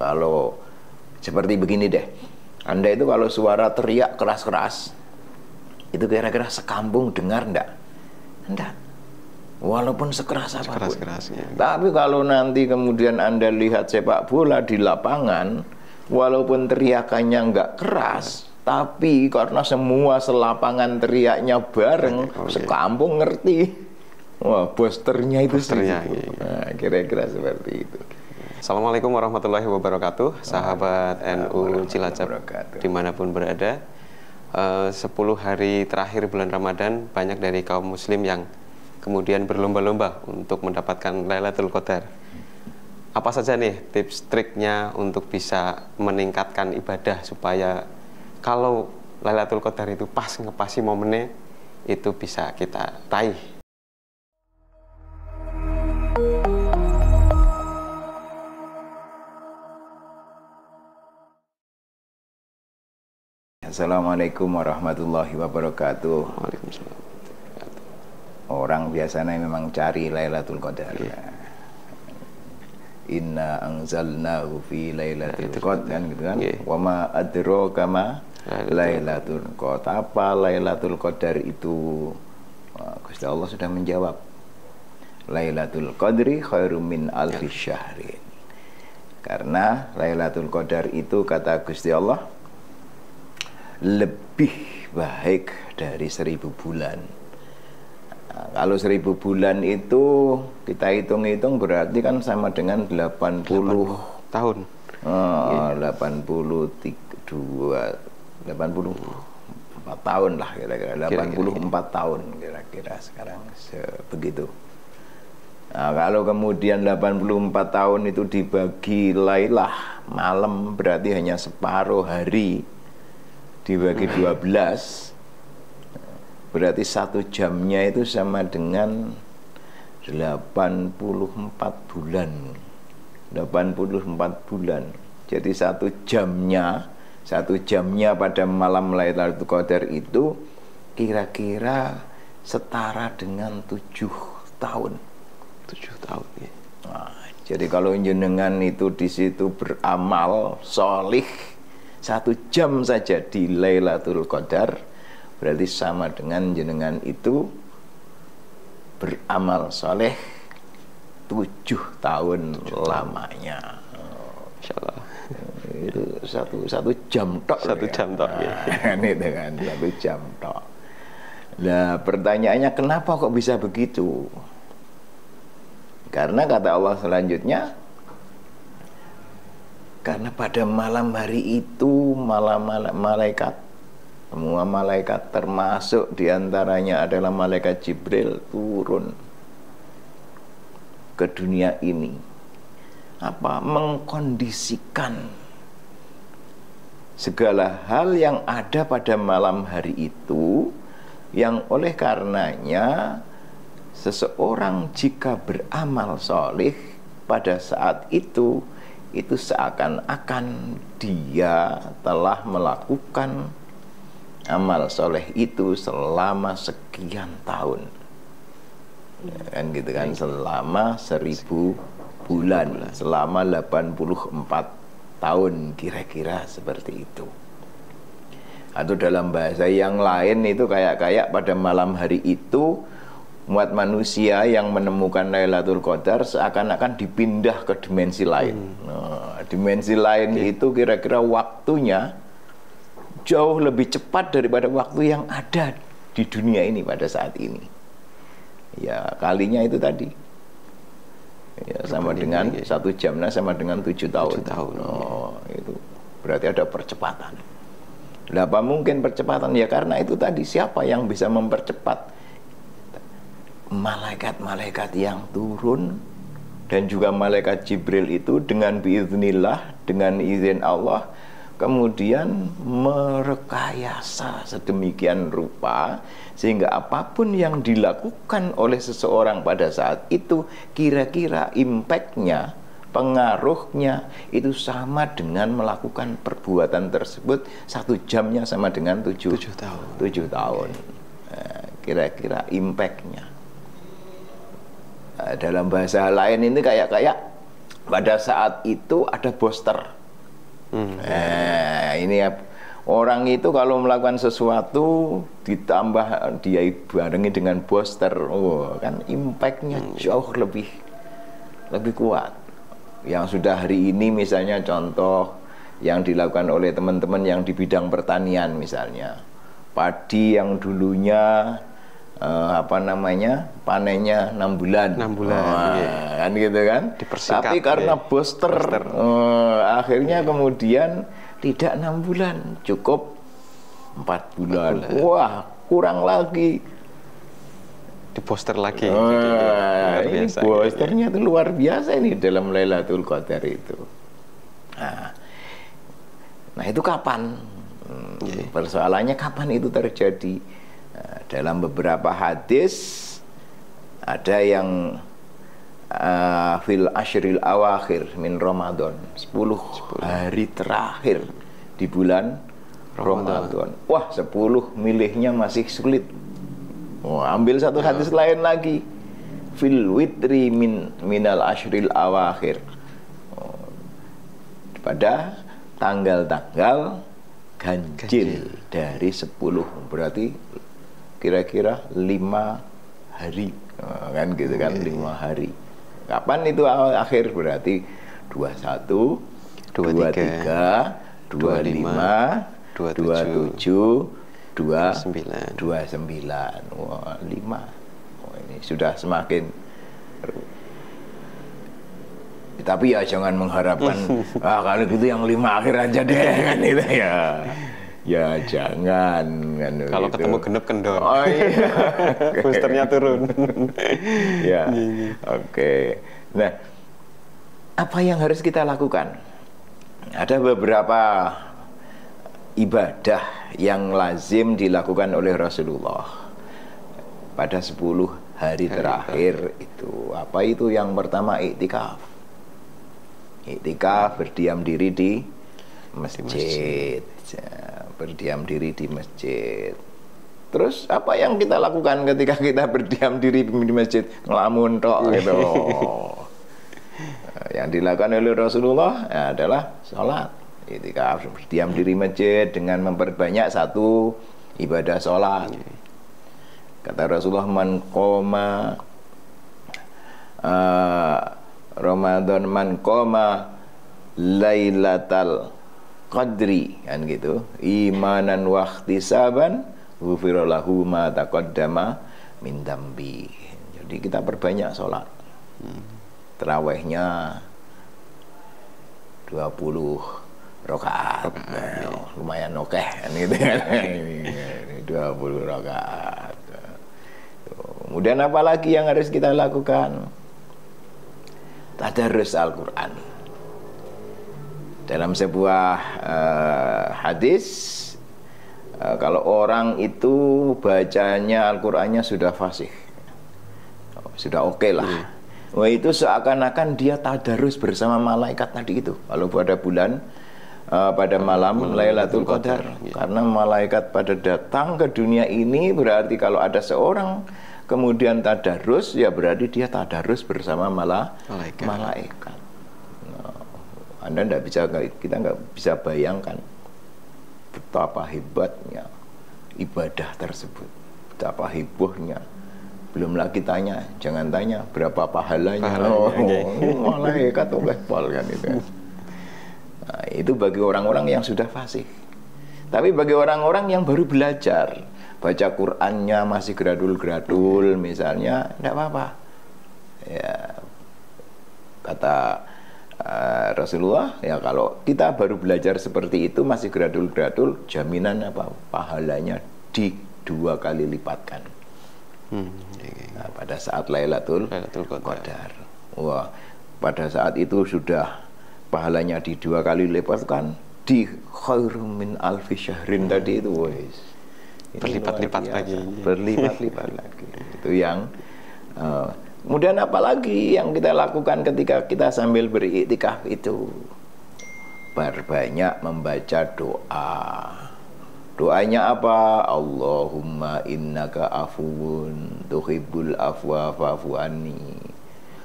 kalau seperti begini deh, Anda itu kalau suara teriak keras-keras, itu kira-kira sekampung dengar enggak? Enggak. Walaupun sekeras apapun. Tapi kalau nanti kemudian Anda lihat sepak bola di lapangan, walaupun teriakannya enggak keras, tapi karena semua selapangan teriaknya bareng, sekampung ngerti. Wah, posternya itu sih. Nah, kira-kira seperti itu. Assalamualaikum warahmatullahi wabarakatuh, sahabat NU Cilacap dimanapun berada. 10 hari terakhir bulan Ramadan, banyak dari kaum muslim yang kemudian berlomba-lomba untuk mendapatkan Lailatul Qadar. Apa saja nih tips triknya untuk bisa meningkatkan ibadah supaya kalau Lailatul Qadar itu pas ngepasi momennya, itu bisa kita raih? Assalamualaikum warahmatullahi wabarakatuh. Waalaikumsalam. Orang biasanya memang cari Lailatul Qadar. Inna anzalnahu fi Lailatul Qadar, kan gitu kan. Wa ma adraka ma Lailatul Qadar. Apa Lailatul Qadar itu? Gusti Allah sudah menjawab. Lailatul Qadri khairum min alfi syahrin. Karena Lailatul Qadar itu kata Gusti Allah lebih baik dari 1000 bulan. Nah, kalau 1000 bulan itu kita hitung-hitung berarti kan sama dengan 80 tahun. 84 tahun lah kira-kira. 84 tahun kira-kira sekarang begitu. Nah, kalau kemudian 84 tahun itu dibagi lailah malam berarti hanya separuh hari, dibagi 12 berarti 1 jamnya itu sama dengan 84 bulan. 84 bulan. Jadi 1 jamnya pada malam Lailatul Qadar itu kira-kira setara dengan 7 tahun. 7 tahun ya. Nah, jadi kalau jenengan itu di situ beramal solih 1 jam saja di Lailatul Qadar, berarti sama dengan jenengan itu beramal soleh 7 tahun lamanya. Insyaallah. Itu satu jam tok. 1 jam tok ya. Ini dengan 1 jam tok. Nah, pertanyaannya kenapa kok bisa begitu? Karena kata Allah selanjutnya, karena pada malam hari itu malaikat, semua malaikat termasuk diantaranya adalah malaikat Jibril turun ke dunia ini, mengkondisikan segala hal yang ada pada malam hari itu, yang oleh karenanya seseorang jika beramal soleh pada saat itu seakan-akan dia telah melakukan amal soleh itu selama sekian tahun, kan gitu kan, selama 1000 bulan, selama 84 tahun kira-kira seperti itu. Atau dalam bahasa yang lain itu kayak pada malam hari itu umat manusia yang menemukan Lailatul Qadar seakan-akan dipindah ke dimensi lain. Nah, dimensi lain itu kira-kira waktunya jauh lebih cepat daripada waktu yang ada di dunia ini pada saat ini. Ya, kalinya itu tadi. Ya, sama dengan 1 jamnya sama dengan 7 tahun. 7 tahun. Oh, itu berarti ada percepatan. Lah, apa mungkin percepatan? Ya karena itu tadi, siapa yang bisa mempercepat? Malaikat-malaikat yang turun dan juga malaikat Jibril itu dengan biiznillah, dengan izin Allah, kemudian merekayasa sedemikian rupa sehingga apapun yang dilakukan oleh seseorang pada saat itu kira-kira impactnya, pengaruhnya itu sama dengan melakukan perbuatan tersebut 1 jamnya sama dengan 7 tahun. 7 tahun. Nah, kira-kira impactnya. Dalam bahasa lain ini kayak pada saat itu ada booster. Ini ya, orang itu kalau melakukan sesuatu ditambah dia barengi dengan booster, kan impactnya jauh lebih kuat. Yang sudah hari ini misalnya contoh yang dilakukan oleh teman-teman yang di bidang pertanian misalnya, padi yang dulunya panennya 6 bulan, kan gitu kan, tapi karena booster. Akhirnya kemudian tidak 6 bulan, cukup 4 bulan. Wah, kurang lagi, di poster lagi. Ini posternya itu luar biasa ini dalam Lailatul Qadar itu. Nah itu kapan? Persoalannya kapan itu terjadi? Dalam beberapa hadis ada yang fil ashril awakhir min Ramadan, 10 hari terakhir di bulan Ramadan. Wah, 10 milihnya masih sulit. Ambil satu hadis lain lagi, fil witri minal ashril awakhir, pada tanggal-tanggal ganjil dari 10, berarti kira-kira 5 hari, kan gitu kan, 5 hari. Kapan itu akhir? Berarti 21, 23, 25, 27, 29. Wah, 5. Ini sudah semakin. Tapi ya jangan mengharapkan kalau gitu yang 5 akhir aja deh, kan itu ya. Ya jangan kan. Kalau gitu ketemu genep kendor. Boosternya turun. Ya. Oke. Nah, apa yang harus kita lakukan? Ada beberapa ibadah yang lazim dilakukan oleh Rasulullah pada 10 hari terakhir itu. Apa itu? Yang pertama, iktikaf. Iktikaf, berdiam diri di masjid. Berdiam diri di masjid. Terus apa yang kita lakukan ketika kita berdiam diri di masjid? Ngelamun tok gitu. Yang dilakukan oleh Rasulullah adalah sholat. Iktikaf, berdiam diri masjid dengan memperbanyak satu ibadah sholat. Kata Rasulullah, man qoma Ramadan, man qoma lailatal qadri, kan gitu, imanan wa ihtisaban ghufira lahu ma taqaddama min dambi. Jadi kita perbanyak sholat. Tarawihnya 20 rakaat. Lumayan oke kan gitu kan. 20 rakaat. Kemudian apa lagi yang harus kita lakukan? Tadarus Al-Qur'an. Dalam sebuah hadis, kalau orang itu bacanya Al-Qur'annya sudah fasih, sudah oke lah. Wah, itu seakan-akan dia tadarus bersama malaikat tadi itu. Kalau pada bulan pada malam Lailatul Qadar, karena malaikat pada datang ke dunia ini, berarti kalau ada seorang kemudian tadarus, ya berarti dia tadarus bersama malaikat. Anda kita nggak bisa bayangkan betapa hebatnya ibadah tersebut, betapa hebohnya. Belum lagi jangan tanya berapa pahalanya. Malaikat level kan itu. Nah, itu bagi orang-orang yang sudah fasih. Tapi bagi orang-orang yang baru belajar, baca Qur'annya masih gradul-gradul misalnya, tidak apa-apa. Ya, kata Rasulullah, ya kalau kita baru belajar seperti itu masih gradul-gradul, jaminan apa? Pahalanya 2 kali lipatkan. Nah, pada saat Lailatul Qadar. Wah, pada saat itu sudah pahalanya 2 kali lipatkan, di khairum min alfi syahrin tadi itu, wes. Berlipat-lipat lagi. Berlipat-lipat lagi. Itu yang kemudian apalagi yang kita lakukan ketika kita sambil beriktikaf itu? Berbanyak membaca doa. Doanya apa? Allahumma innaka afuwun tuhibbul afwa fa'fu anni.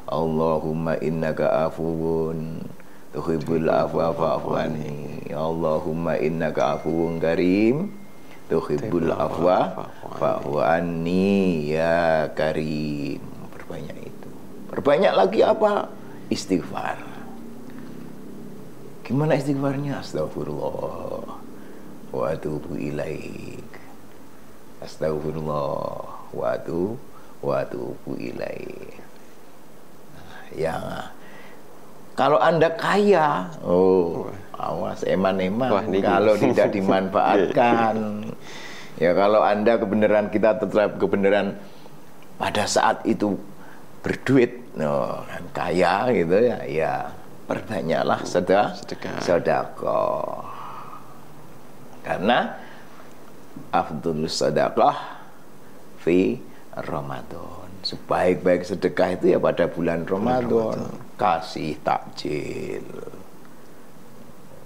Allahumma innaka afuwun tuhibbul afwa fa'fu anni. Allahumma innaka afuwun karim tuhibbul afwa fa'fu anni ya karim. Perbanyak itu. Perbanyak lagi apa? Istighfar. Gimana istighfarnya? Astagfirullah wa atubu ilaik. Astagfirullah wa atubu ilaik. Ya, kalau Anda kaya, awas eman-eman kalau tidak dimanfaatkan. Ya, kalau Anda kebenaran, kita tetap kebenaran pada saat itu berduit, kan kaya gitu ya, ya perbanyaklah sedekah. Karena afdhalus sedekah fi Ramadan. Sebaik-baik sedekah itu ya pada bulan Ramadan. Kasih takjil,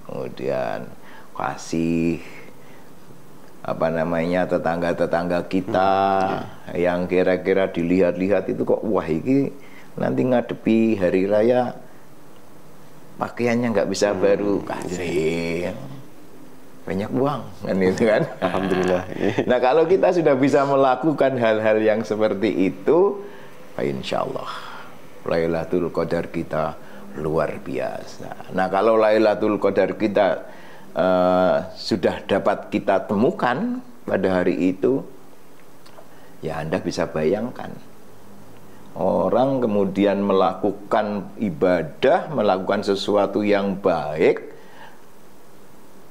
kemudian kasih tetangga-tetangga kita yang kira-kira dilihat-lihat itu kok wah ini nanti ngadepi hari raya pakaiannya nggak bisa baru, kasih banyak uang kan itu kan. Alhamdulillah. Nah kalau kita sudah bisa melakukan hal-hal yang seperti itu, insya Allah Lailatul Qadar kita luar biasa. Nah kalau Lailatul Qadar kita sudah dapat kita temukan pada hari itu, ya Anda bisa bayangkan orang kemudian melakukan ibadah, melakukan sesuatu yang baik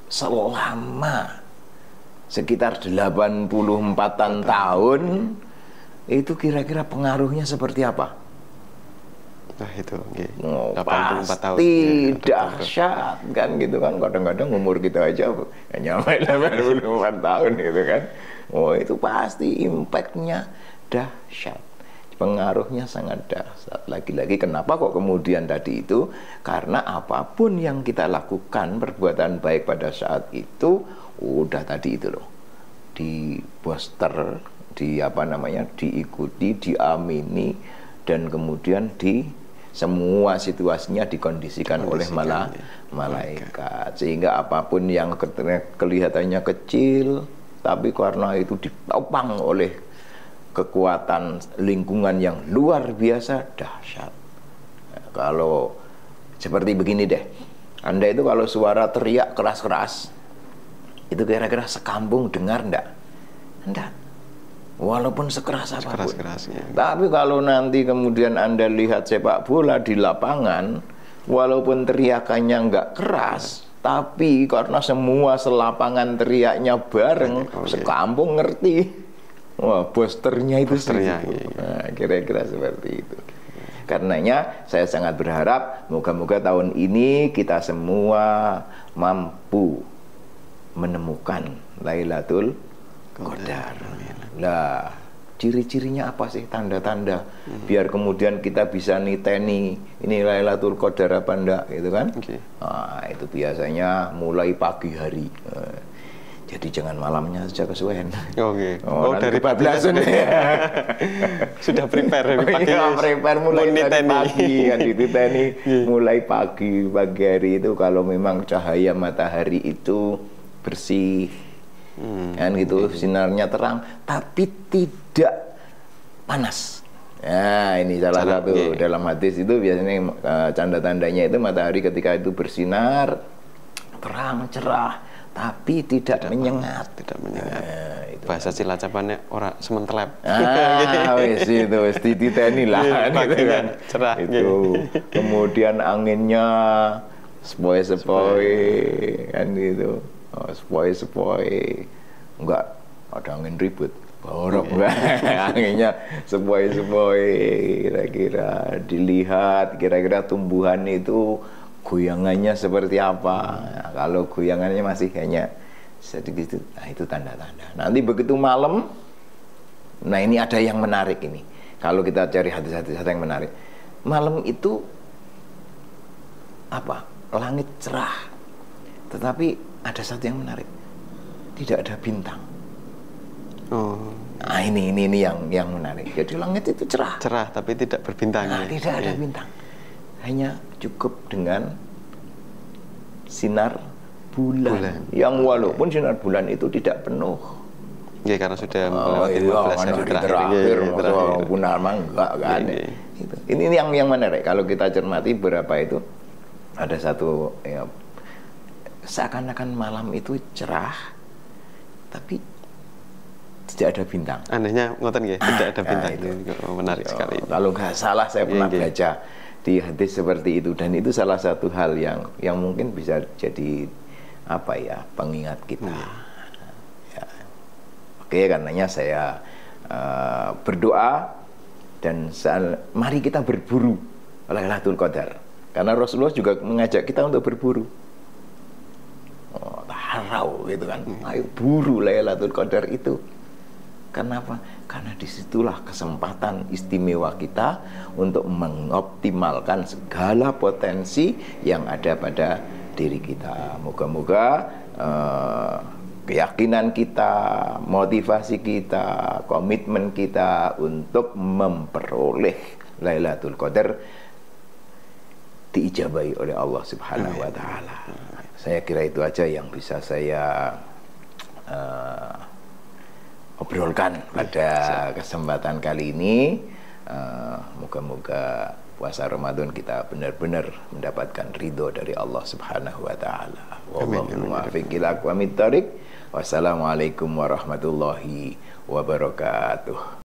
selama sekitar 84-an tahun, itu kira-kira pengaruhnya seperti apa? Nah itu, pasti dahsyat kan gitu kan. Kadang-kadang umur kita aja nyampe 84 tahun gitu kan. Itu pasti impactnya dahsyat, pengaruhnya sangat dahsyat. Lagi-lagi kenapa kok kemudian tadi itu? Karena apapun yang kita lakukan, perbuatan baik pada saat itu, udah tadi itu loh, di booster, diikuti, diamini, dan kemudian di semua situasinya dikondisikan oleh malaikat. Sehingga apapun yang kelihatannya kecil, tapi karena itu ditopang oleh kekuatan lingkungan yang luar biasa dahsyat. Nah, kalau seperti begini deh, Anda itu kalau suara teriak keras-keras, itu kira-kira sekampung dengar enggak? Enggak. Walaupun sekeras apapun. Tapi kalau nanti kemudian Anda lihat sepak bola di lapangan, walaupun teriakannya enggak keras, tapi karena semua selapangan teriaknya bareng, sekampung ngerti. Wah, posternya itu iya. Nah, kira-kira seperti itu. Karenanya saya sangat berharap moga-moga tahun ini kita semua mampu menemukan Lailatul Qadar. Nah, ciri-cirinya apa sih, tanda-tanda biar kemudian kita bisa niteni ini Lailatul Qadar apa enggak gitu kan? Nah, itu biasanya mulai pagi hari. Jadi jangan malamnya saja kesuwen. Dari 14 sudah prepare dari pagi. Prepare mulai dari pagi kan dititeni mulai pagi hari itu kalau memang cahaya matahari itu bersih. Kan gitu, sinarnya terang tapi tidak panas. Nah, ini salah satu dalam hadis itu biasanya tanda-tandanya itu matahari ketika itu bersinar terang cerah tapi tidak menyengat. Itu bahasa Cilacapannya ora sementelep. Wis itu wis dititeni lah gitu kan. Cerah itu. Kemudian anginnya sepoi-sepoi kan gitu. Sepoi-sepoi, enggak ada angin ribut, borok anginnya sepoi-sepoi, kira-kira dilihat, kira-kira tumbuhan itu goyangannya seperti apa. Nah, kalau goyangannya masih hanya sedikit, nah itu tanda-tanda. Nanti begitu malam, nah ini ada yang menarik ini. Kalau kita cari hadis-hadis yang menarik, malam itu apa? Langit cerah, tetapi ada satu yang menarik, tidak ada bintang. Oh. Nah, ini yang menarik. Jadi langit itu cerah. Cerah tapi tidak berbintang. Nah, tidak ada bintang. Hanya cukup dengan sinar bulan. Yang walaupun sinar bulan itu tidak penuh. Ya, karena sudah melewati 15 hari terakhir. Purnama enggak kan. Ini yang menarik. Kalau kita cermati berapa itu, ada satu ya, seakan-akan malam itu cerah, tapi tidak ada bintang. Anehnya ngoten nggih, tidak ada bintang. Itu menarik sekali. Kalau nggak salah saya pernah baca di hadis seperti itu, dan itu salah satu hal yang mungkin bisa jadi apa ya, pengingat kita. Ya. Oke, karenanya saya berdoa dan mari kita berburu Lailatul Qadar. Karena Rasulullah juga mengajak kita untuk berburu. Taharau gitu kan. Ayo buru Lailatul Qadar itu. Kenapa? Karena disitulah kesempatan istimewa kita untuk mengoptimalkan segala potensi yang ada pada diri kita. Moga-moga keyakinan kita, motivasi kita, komitmen kita untuk memperoleh Lailatul Qadar diijabahi oleh Allah Subhanahu wa Ta'ala. Saya kira itu aja yang bisa saya obrolkan pada kesempatan kali ini. Moga-moga puasa Ramadan kita benar-benar mendapatkan ridho dari Allah Subhanahu wa Ta'ala. Wallahu muwaffiq ila aqwamit thoriq. Wassalamualaikum warahmatullahi wabarakatuh.